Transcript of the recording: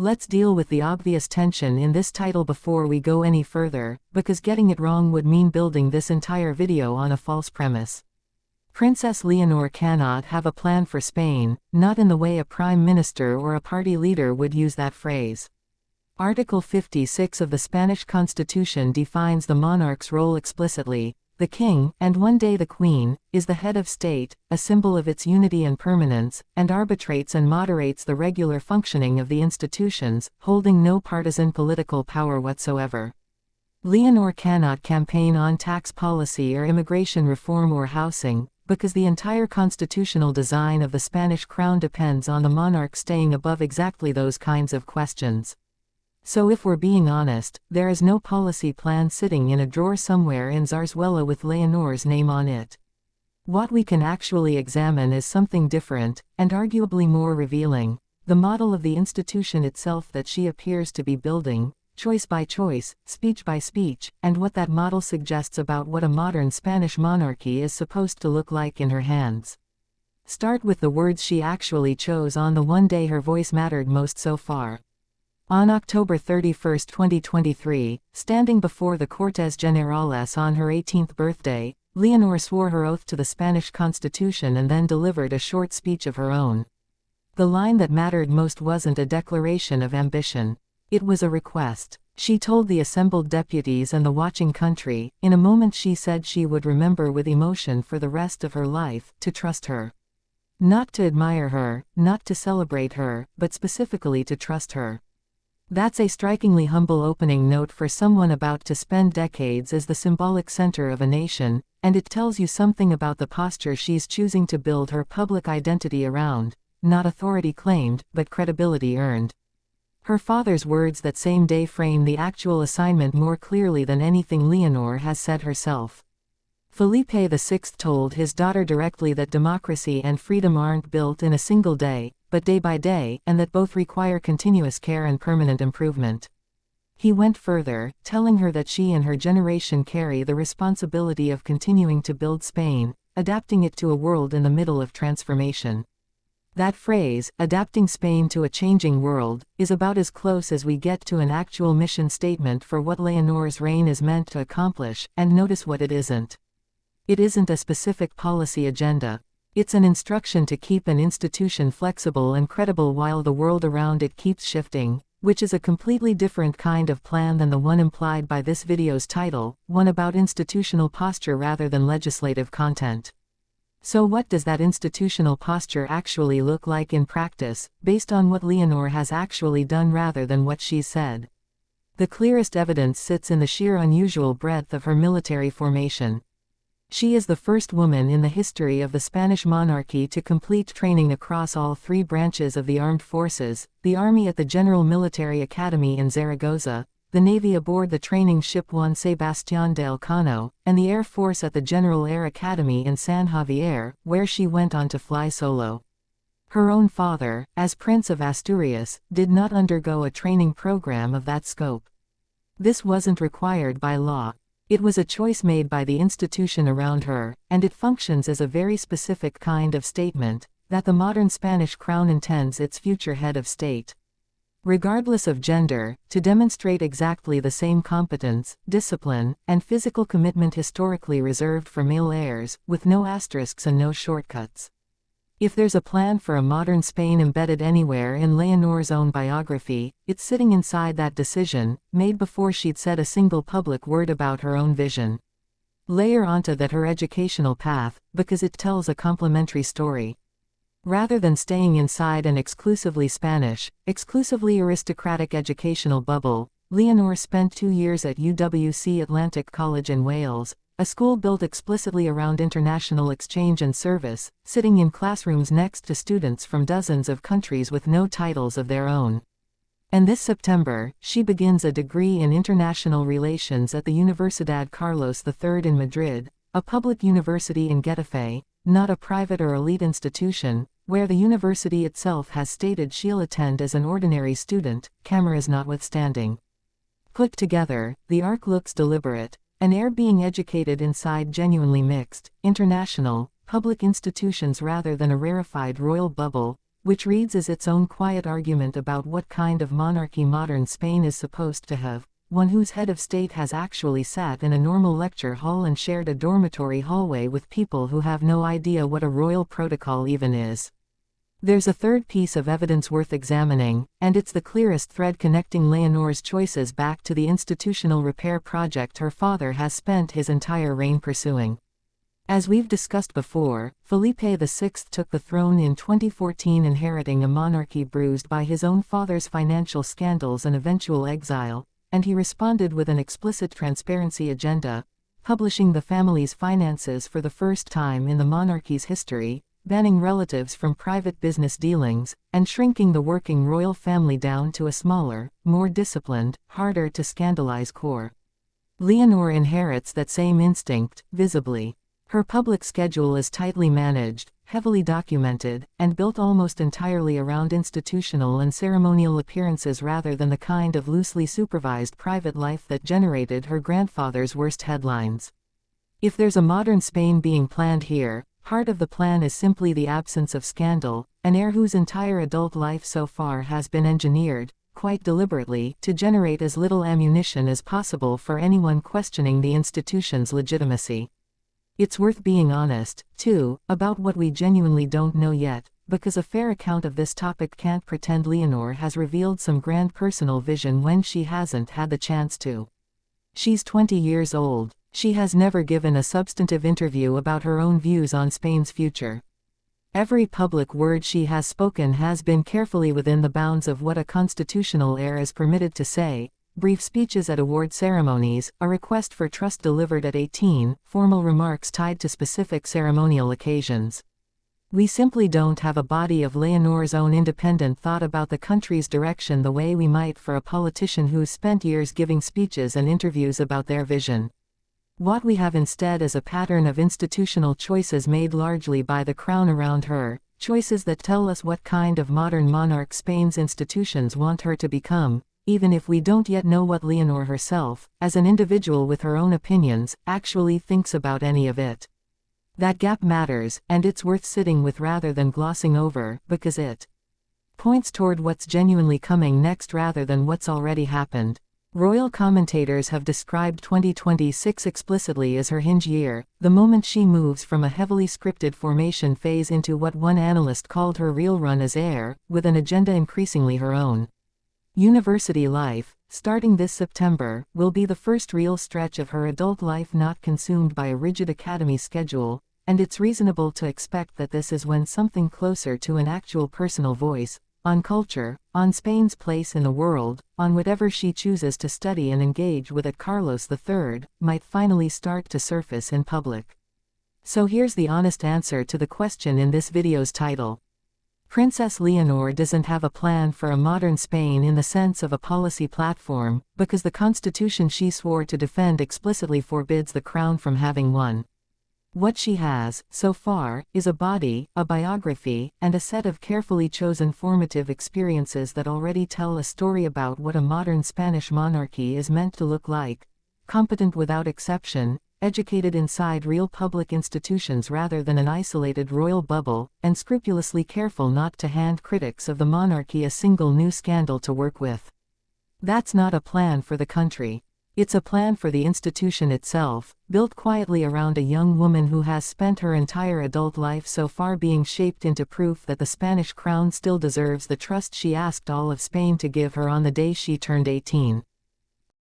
Let's deal with the obvious tension in this title before we go any further, because getting it wrong would mean building this entire video on a false premise. Princess Leonor cannot have a plan for Spain, not in the way a prime minister or a party leader would use that phrase. Article 56 of the Spanish Constitution defines the monarch's role explicitly. The king, and one day the queen, is the head of state, a symbol of its unity and permanence, and arbitrates and moderates the regular functioning of the institutions, holding no partisan political power whatsoever. Leonor cannot campaign on tax policy or immigration reform or housing, because the entire constitutional design of the Spanish crown depends on the monarch staying above exactly those kinds of questions. So if we're being honest, there is no policy plan sitting in a drawer somewhere in Zarzuela with Leonor's name on it. What we can actually examine is something different, and arguably more revealing: the model of the institution itself that she appears to be building, choice by choice, speech by speech, and what that model suggests about what a modern Spanish monarchy is supposed to look like in her hands. Start with the words she actually chose on the one day her voice mattered most so far. On October 31, 2023, standing before the Cortes Generales on her 18th birthday, Leonor swore her oath to the Spanish Constitution and then delivered a short speech of her own. The line that mattered most wasn't a declaration of ambition. It was a request. She told the assembled deputies and the watching country, in a moment she said she would remember with emotion for the rest of her life, to trust her. Not to admire her, not to celebrate her, but specifically to trust her. That's a strikingly humble opening note for someone about to spend decades as the symbolic center of a nation, and it tells you something about the posture she's choosing to build her public identity around: not authority claimed, but credibility earned. Her father's words that same day frame the actual assignment more clearly than anything Leonor has said herself. Felipe VI told his daughter directly that democracy and freedom aren't built in a single day, but day by day, and that both require continuous care and permanent improvement. He went further, telling her that she and her generation carry the responsibility of continuing to build Spain, adapting it to a world in the middle of transformation. That phrase, adapting Spain to a changing world, is about as close as we get to an actual mission statement for what Leonor's reign is meant to accomplish, and notice what it isn't. It isn't a specific policy agenda. It's an instruction to keep an institution flexible and credible while the world around it keeps shifting, which is a completely different kind of plan than the one implied by this video's title, one about institutional posture rather than legislative content. So what does that institutional posture actually look like in practice, based on what Leonor has actually done rather than what she's said? The clearest evidence sits in the sheer unusual breadth of her military formation. She is the first woman in the history of the Spanish monarchy to complete training across all three branches of the armed forces: the Army at the General Military Academy in Zaragoza, the Navy aboard the training ship Juan Sebastián de Elcano, and the Air Force at the General Air Academy in San Javier, where she went on to fly solo. Her own father, as Prince of Asturias, did not undergo a training program of that scope. This wasn't required by law. It was a choice made by the institution around her, and it functions as a very specific kind of statement, that the modern Spanish crown intends its future head of state, regardless of gender, to demonstrate exactly the same competence, discipline, and physical commitment historically reserved for male heirs, with no asterisks and no shortcuts. If there's a plan for a modern Spain embedded anywhere in Leonor's own biography, it's sitting inside that decision, made before she'd said a single public word about her own vision. Layer onto that her educational path, because it tells a complementary story. Rather than staying inside an exclusively Spanish, exclusively aristocratic educational bubble, Leonor spent 2 years at UWC Atlantic College in Wales, a school built explicitly around international exchange and service, sitting in classrooms next to students from dozens of countries with no titles of their own. And this September, she begins a degree in international relations at the Universidad Carlos III in Madrid, a public university in Getafe, not a private or elite institution, where the university itself has stated she'll attend as an ordinary student, cameras notwithstanding. Put together, the arc looks deliberate. An heir being educated inside genuinely mixed, international, public institutions rather than a rarefied royal bubble, which reads as its own quiet argument about what kind of monarchy modern Spain is supposed to have, one whose head of state has actually sat in a normal lecture hall and shared a dormitory hallway with people who have no idea what a royal protocol even is. There's a third piece of evidence worth examining, and it's the clearest thread connecting Leonor's choices back to the institutional repair project her father has spent his entire reign pursuing. As we've discussed before, Felipe VI took the throne in 2014, inheriting a monarchy bruised by his own father's financial scandals and eventual exile, and he responded with an explicit transparency agenda, publishing the family's finances for the first time in the monarchy's history, banning relatives from private business dealings, and shrinking the working royal family down to a smaller, more disciplined, harder to scandalize core. Leonor inherits that same instinct, visibly. Her public schedule is tightly managed, heavily documented, and built almost entirely around institutional and ceremonial appearances rather than the kind of loosely supervised private life that generated her grandfather's worst headlines. If there's a modern Spain being planned here, part of the plan is simply the absence of scandal, an heir whose entire adult life so far has been engineered, quite deliberately, to generate as little ammunition as possible for anyone questioning the institution's legitimacy. It's worth being honest, too, about what we genuinely don't know yet, because a fair account of this topic can't pretend Leonor has revealed some grand personal vision when she hasn't had the chance to. She's 20 years old. She has never given a substantive interview about her own views on Spain's future. Every public word she has spoken has been carefully within the bounds of what a constitutional heir is permitted to say. Brief speeches at award ceremonies, a request for trust delivered at 18, formal remarks tied to specific ceremonial occasions. We simply don't have a body of Leonor's own independent thought about the country's direction the way we might for a politician who's spent years giving speeches and interviews about their vision. What we have instead is a pattern of institutional choices made largely by the crown around her, choices that tell us what kind of modern monarch Spain's institutions want her to become, even if we don't yet know what Leonor herself, as an individual with her own opinions, actually thinks about any of it. That gap matters, and it's worth sitting with rather than glossing over, because it points toward what's genuinely coming next rather than what's already happened. Royal commentators have described 2026 explicitly as her hinge year, the moment she moves from a heavily scripted formation phase into what one analyst called her real run as heir, with an agenda increasingly her own. University life, starting this September, will be the first real stretch of her adult life not consumed by a rigid academy schedule, and it's reasonable to expect that this is when something closer to an actual personal voice, on culture, on Spain's place in the world, on whatever she chooses to study and engage with at Carlos III, might finally start to surface in public. So here's the honest answer to the question in this video's title. Princess Leonor doesn't have a plan for a modern Spain in the sense of a policy platform, because the constitution she swore to defend explicitly forbids the crown from having one. What she has, so far, is a body, a biography, and a set of carefully chosen formative experiences that already tell a story about what a modern Spanish monarchy is meant to look like: competent without exception, educated inside real public institutions rather than an isolated royal bubble, and scrupulously careful not to hand critics of the monarchy a single new scandal to work with. That's not a plan for the country. It's a plan for the institution itself, built quietly around a young woman who has spent her entire adult life so far being shaped into proof that the Spanish crown still deserves the trust she asked all of Spain to give her on the day she turned 18.